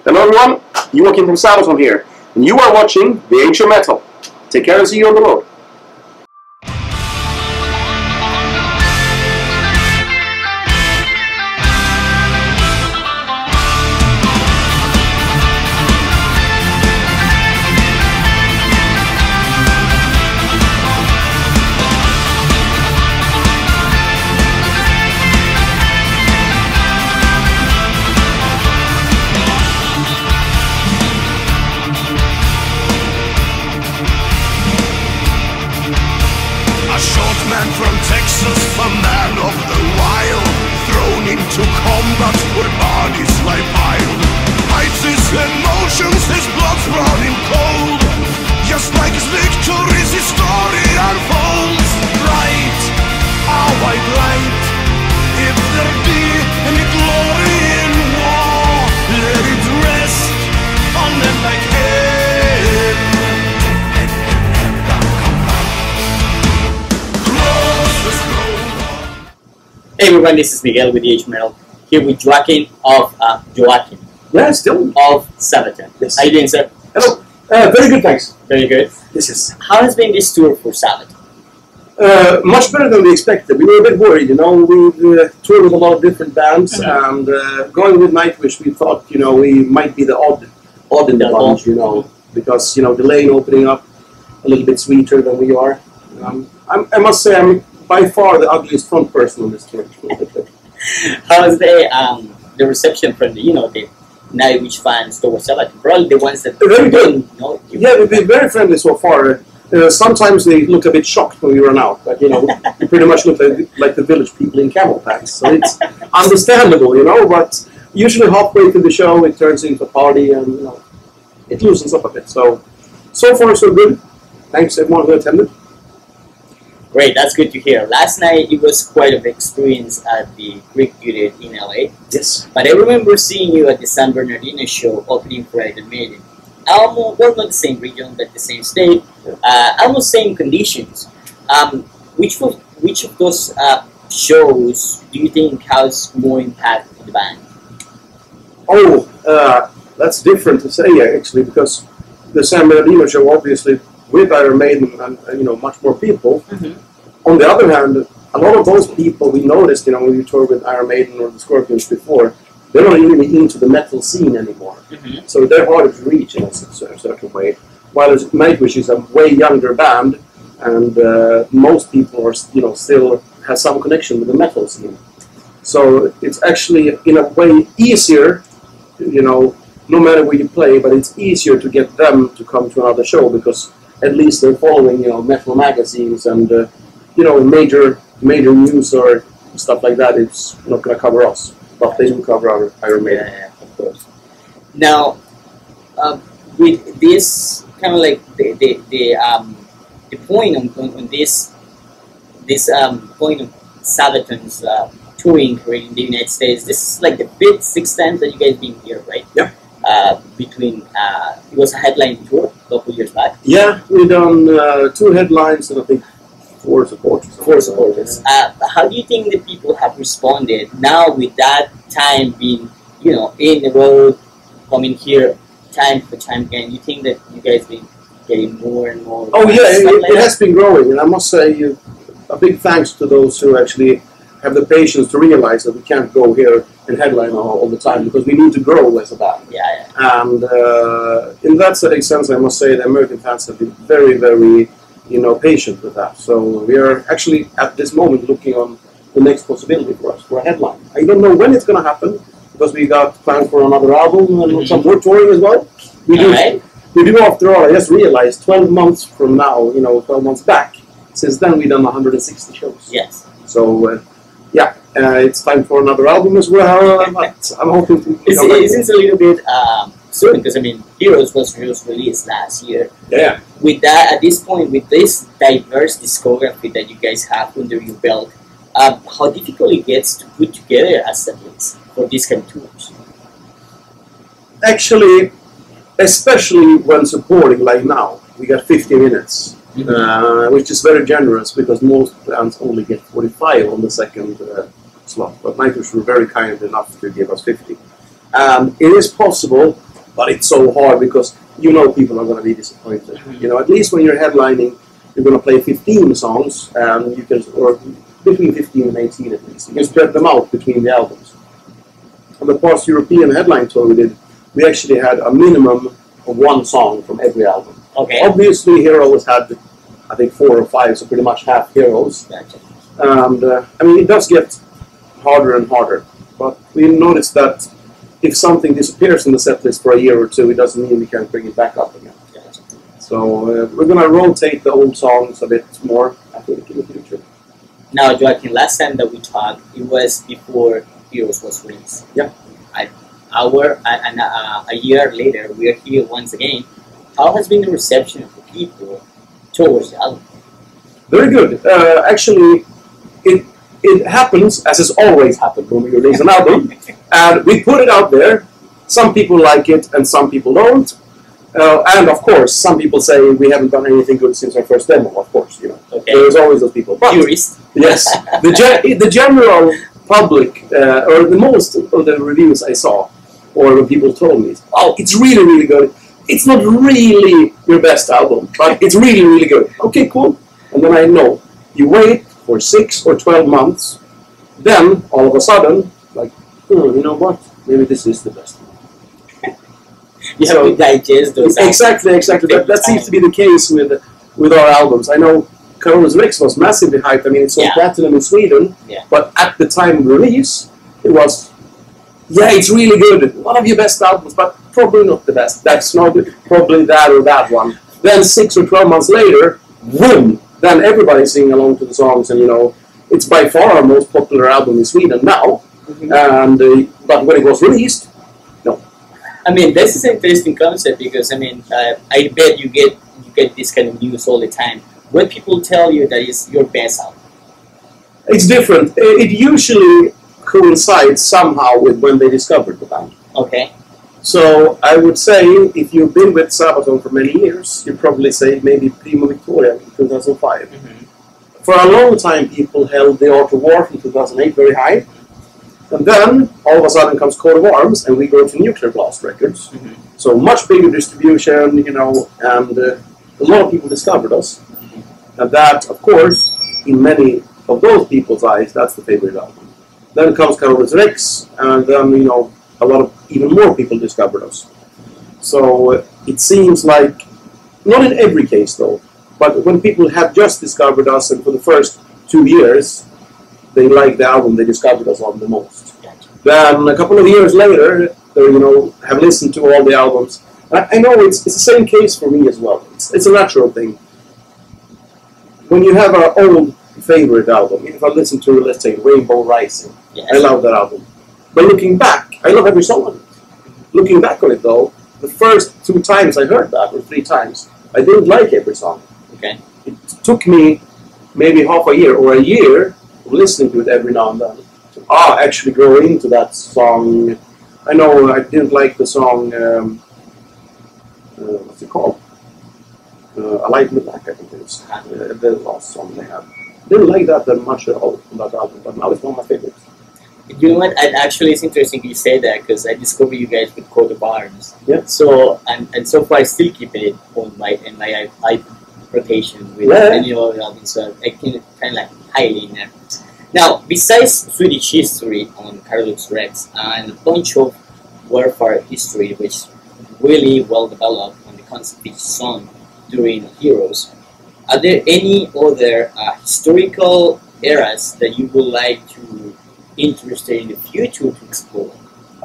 Hello everyone, Joakim from Sabaton here, and you are watching The Age of Metal. Take care and see you on the road. From Texas, a man of the wild, thrown into combat where bodies lie piled. Hides his emotions, his blood's running cold. Just like his victories, his story unfolds. Bright, our white light, if there be any glory in war, let it rest on men like him. Hey everyone, this is Miguel with The Age of Metal, here with Joakim of Sabaton. Yes. How are you doing, sir? Hello. Very good, thanks. Very good. This is How has been this tour for Sabaton? much better than we expected. We were a bit worried, you know. We toured with a lot of different bands, and going with Nightwish, we thought, you know, we might be the odd in the bunch, you know, because, you know, the lane opening up a little bit sweeter than we are. I must say, I'm by far the ugliest front person on this tour. How is the reception from the Nightwish fans towards Sabaton? Probably the ones that Very good. know you. Yeah, we've been very friendly so far. Sometimes they look a bit shocked when we run out, but you know, we pretty much look like the village people in camel packs, so it's understandable, you know. But usually halfway through the show, it turns into a party, and you know, it loosens up a bit. So far so good. Thanks everyone who attended. Great, that's good to hear. Last night it was quite an experience at the Greek Period in LA. Yes. But I remember seeing you at the San Bernardino show opening for Iron Maiden. Almost, well, not the same region, but the same state. Almost same conditions. Which of those shows do you think has more impact on the band? Oh, that's different to say actually, because the San Bernardino show obviously with Iron Maiden and you know, much more people. On the other hand, a lot of those people we noticed, you know, when we toured with Iron Maiden or the Scorpions before, they're not even into the metal scene anymore. So they're harder to reach in a certain way. While Nightwish is a way younger band, and most people are, you know, still have some connection with the metal scene. So it's actually in a way easier, you know, no matter where you play, but it's easier to get them to come to another show because at least they're following, you know, metal magazines and you know, major news or stuff like that. It's not going to cover us, but they do cover our Iron Maiden. Yeah, of course. Now, with this kind of like the point on this point of Sabaton's touring career in the United States, this is like the 5th, 6th time that you guys been here, right? Yeah. Between it was a headline tour a couple years back. Yeah, we've done 2 headlines and I think 4 supporters. 4 supporters. How do you think the people have responded now with that time being, you know, in the road, coming here time for time again? You think that you guys been getting more and more? Oh yeah, it has been growing, and I must say a big thanks to those who actually have the patience to realize that we can't go here and headline all the time because we need to grow as a band. Yeah. And in that sense, I must say the American fans have been very, very, you know, patient with that. So we are actually at this moment looking on the next possibility for us for a headline. I don't know when it's going to happen because we got plans for another album and some more touring as well. We do after all. I just realized 12 months from now, you know, 12 months back. Since then, we've done 160 shows. Yes. So. Yeah, it's time for another album as well. But I'm hoping to. It's a little bit soon because I mean, Heroes was released last year. Yeah. With that, at this point, with this diverse discography that you guys have under your belt, how difficult it gets to put together as athletes for these kind of tours? Actually, especially when supporting like now, we got 50 minutes. Which is very generous because most bands only get 45 on the second slot. But Nightwish were very kind enough to give us 50. It is possible but it's so hard because you know people are going to be disappointed. You know, at least when you're headlining, you're going to play 15 songs, and you can, or between 15 and 18 at least. You can spread them out between the albums. On the past European headline tour we did, we actually had a minimum of one song from every album. Okay. Obviously, Heroes had, I think, 4 or 5, so pretty much half Heroes. Gotcha. And I mean, it does get harder and harder. But we noticed that if something disappears in the set list for a year or two, it doesn't mean we can't bring it back up again. Gotcha. So we're going to rotate the old songs a bit more, I think, in the future. Now, Joakim, last time that we talked, it was before Heroes was released. Yeah. A year later, we are here once again. How has been the reception of the people towards the album? Very good. Actually, it happens, as has always happened when we release an album, and we put it out there. Some people like it, and some people don't. And of course, some people say we haven't done anything good since our first demo. Of course, you know, Okay. there's always those people. But Purist. yes, the general public, or the most of the reviews I saw, or when people told me, "Oh, it's really, really good. It's not really your best album, but it's really, really good." Okay, cool. And then I know you wait for 6 or 12 months, then all of a sudden, like, you know what? Maybe this is the best one. You have to digest those. Exactly. That seems to be the case with our albums. I know Carolus Rex was massively hyped. I mean, it's sold platinum in Sweden, but at the time of release, it was, it's really good. One of your best albums, but probably not the best. That's not probably that or that one. Then 6 or 12 months later, boom! Then everybody's singing along to the songs, and you know, it's by far our most popular album in Sweden now. And but when it was released, no. I mean, this is an interesting concept because I mean, I bet you get this kind of news all the time. When people tell you that it's your best album, it's different. It usually coincides somehow with when they discovered the band. Okay. So I would say if you've been with Sabaton for many years, you'd probably say maybe Prima Victoria in 2005. For a long time, people held the Art of War from 2008 very high. And then, all of a sudden, comes Coat of Arms, and we go to Nuclear Blast Records. So much bigger distribution, you know, and a lot of people discovered us. And that, of course, in many of those people's eyes, that's the favorite album. Then comes Carolus Rex, and then, you know, a lot of even more people discovered us. So it seems like, not in every case though, but when people have just discovered us and for the first 2 years, they like the album they discovered us on the most. Then a couple of years later, they, you know, have listened to all the albums. I know it's the same case for me as well. It's a natural thing. When you have an old favorite album, if I listen to, let's say, Rainbow Rising, I love that album. But looking back, I love every song on it. Looking back on it though, the first 2 times I heard that, or 3 times, I didn't like every song. Okay. It took me maybe half a year or a year of listening to it every now and then to actually grow into that song. I know I didn't like the song, what's it called? A Light in the Black, I think it is. The last song they had. Didn't like that much at all on that album, but now it's one of my favorites. You know what? Actually, it's interesting you say that because I discovered you guys with Coat of Arms. Yeah. So and so far I still keep it on my rotation with many other albums. So I can kind of like highly in there. Now, besides Swedish history on Carolus Rex and a bunch of warfare history, which really well developed on the concept each song during Heroes, are there any other historical eras that you would like to interested in the future to explore?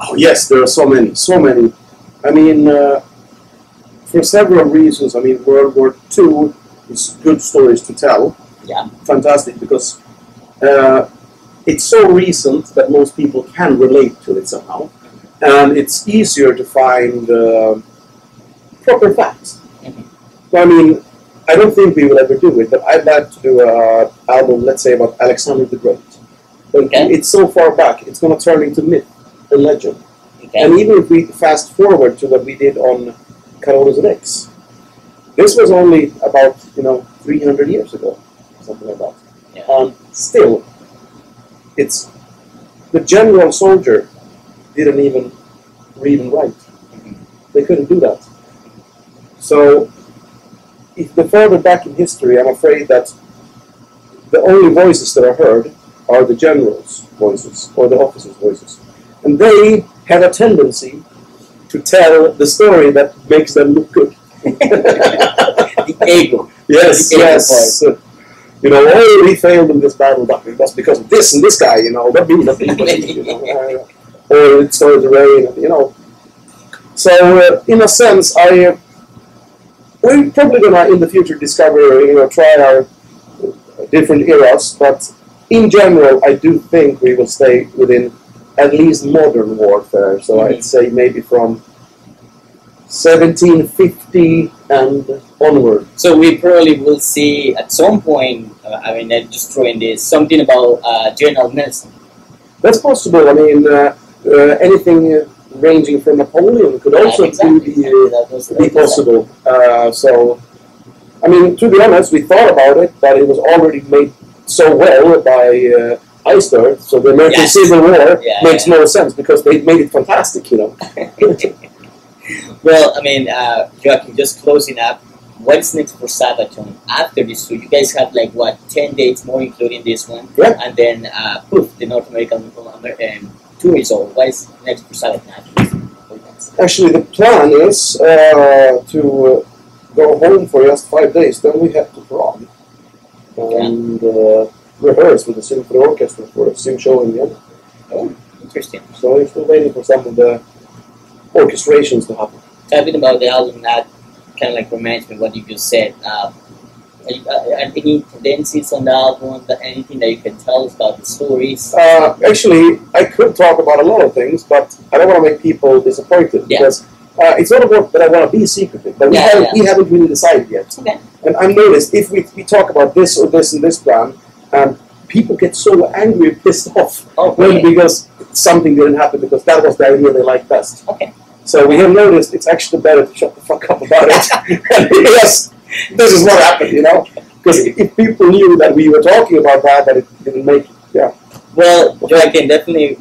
Oh yes, there are so many. I mean, for several reasons. I mean, World War II is good stories to tell. Yeah. Fantastic, because it's so recent that most people can relate to it somehow. And it's easier to find proper facts. I mean, I don't think we will ever do it, but I'd like to do an album, let's say, about Alexander the Great. But it's so far back, it's going to turn into myth and legend. And even if we fast forward to what we did on Carolus Rex, this was only about, 300 years ago, something like that. Yeah. Still, it's the general soldier didn't even read and write. They couldn't do that. So, if the further back in history, I'm afraid that the only voices that are heard are the generals' voices or the officers' voices. And they have a tendency to tell the story that makes them look good. The ego. Yes, The ego yes. You know, oh, we failed in this battle, but it was because of this and this guy, you know, that me, you know. Or it started to rain, you know. So, in a sense, we're probably gonna in the future discover, you know, try our different eras, but in general, I do think we will stay within at least modern warfare. So I'd say maybe from 1750 and onward. So we probably will see at some point, I mean, I'm just throwing this, something about General Nelson. That's possible. I mean, anything ranging from Napoleon could also be possible. So, I mean, to be honest, we thought about it, but it was already made so well by Iced Earth, so the American Civil War makes no sense because they made it fantastic, you know. Well, I mean, Joakim, just closing up, what's next for Sabaton after this tour? You guys have like, what, 10 dates more, including this one? Yeah. And then, poof, the North American tour is over. What is next for Sabaton after this? Actually, the plan is to go home for just 5 days, then we have to Prague and rehearse with the symphony orchestra for a sing show in Vienna. Oh, interesting. So we're still waiting for some of the orchestrations to happen. Tell me about the album that kind of like reminds me of what you just said. Are any tendencies on the album, anything that you can tell us about the stories? Actually, I could talk about a lot of things, but I don't want to make people disappointed because it's not about that I want to be secretive, but we haven't really decided yet. Okay. And I noticed if we talk about this or this and this plan, people get so angry and pissed off because something didn't happen because that was the idea they liked best. Okay. So we have noticed it's actually better to shut the fuck up about it. Yes, this is what happened, you know? Because if people knew that we were talking about that it didn't make it, Well, Joakim, definitely,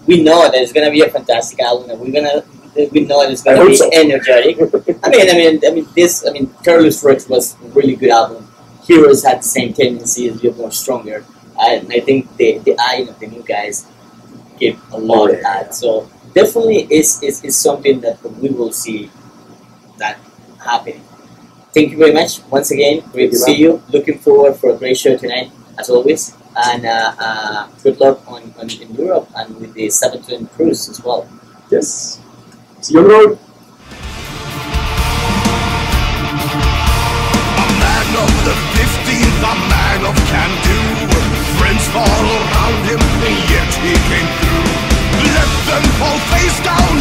we know that it's gonna be a fantastic album, and we know it's gonna be energetic. I mean, Careless Works was a really good album. Heroes had the same tendency as you're more stronger, and I think the eye of the new guys give a lot of that. So definitely is something that we will see that happening. Thank you very much once again. Great to see you. Looking forward for a great show tonight, as always. And good luck in Europe and with the Sabaton cruise as well. Yes. See you on the road. A man of the 15th, a man of can-do. Friends fall around him, and yet he came through. Let them fall face down.